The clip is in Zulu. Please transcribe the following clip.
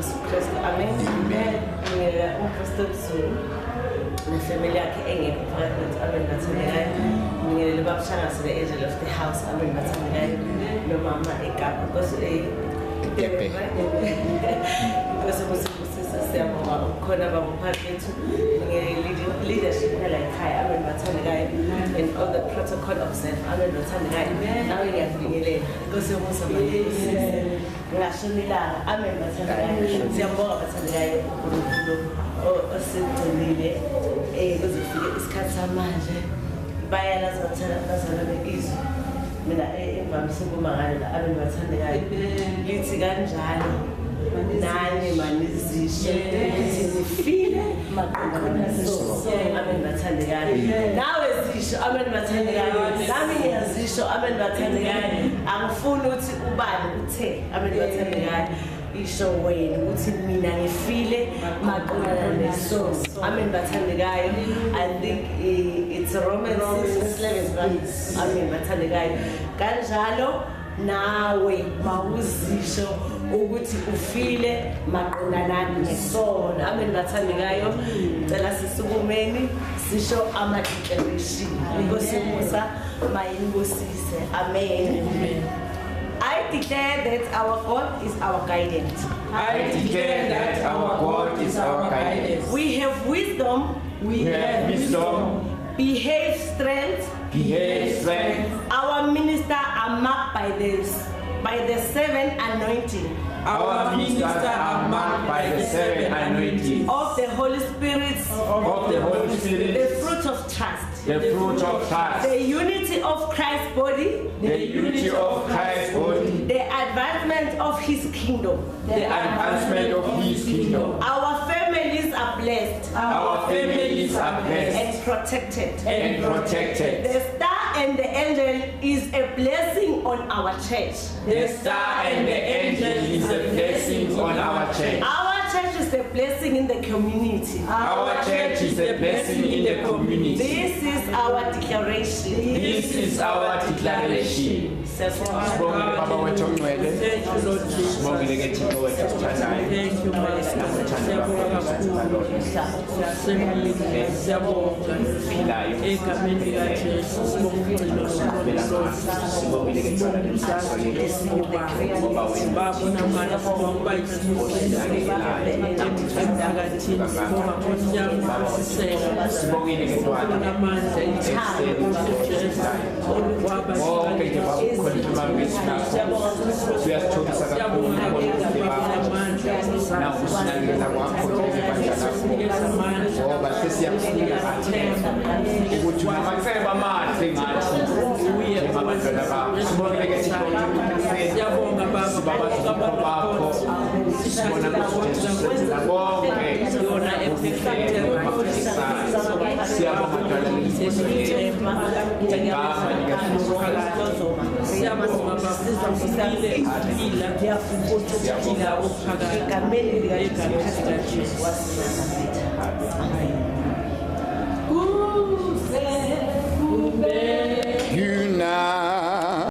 Yesu Kristu. Amen. Ngibingelela uPastor Zulu nefamily yakhe engekho phakathi kwethu. Amen. Bathandekayo. Ngibingelela babashangasi be-Angel of the House. Amen. Bathandekayo. Nomama eKapa. Siyabonga khona baba phakathi leadership la ekhaya. Amen. Bathandekayo. And all the protocol observed. Amen. Bathandekayo. Nawe ngiyabingelela. Inkosi yomusa manje. Ngashonilanga. Amen. Bathandekayo. Siyabonga bathandekayo uNkulunkulu osigcinile kuzofika isikhathi samanje. Bayalazi bazalwane bezizwe. Mina imvamisa ukumangala la. Amen. Bathandekayo. Lithi kanjalo nani manizisho nifile maqondana naso. Amen. Bathandekayo. Nawe zisho. Amen. Bathandekayo. Nami ngiyazisho. Amen. Bathandekayo. Angifuni ukuthi ubani uthe. Amen. Bathandekayo. Isho wena ukuthi mina ngifile maqondana naso. Amen. Bathandekayo. I think it's Romans 6:11. Amen. Bathandekayo. Kanjalo nawe mawuzisho ukuthi ufile maqondana nesono. Amen. Bathandekayo. Ngicela sisukumeni sisho ama-declaration. Inkosi yomusa mayinibusise. Amen. I declare that our God is our guidance. I declare that our God is our guidance. We have wisdom. Behave strength. Our minister are marked by the seven anointing. Our ministers are marked by the seven anointing of the Holy Spirit. The fruit of trust. The unity of Christ's body. The advancement of His kingdom. Our families are blessed. And protected. The star and the angel is a blessing on our church. Our church is a blessing in the community. This is our declaration. Amen.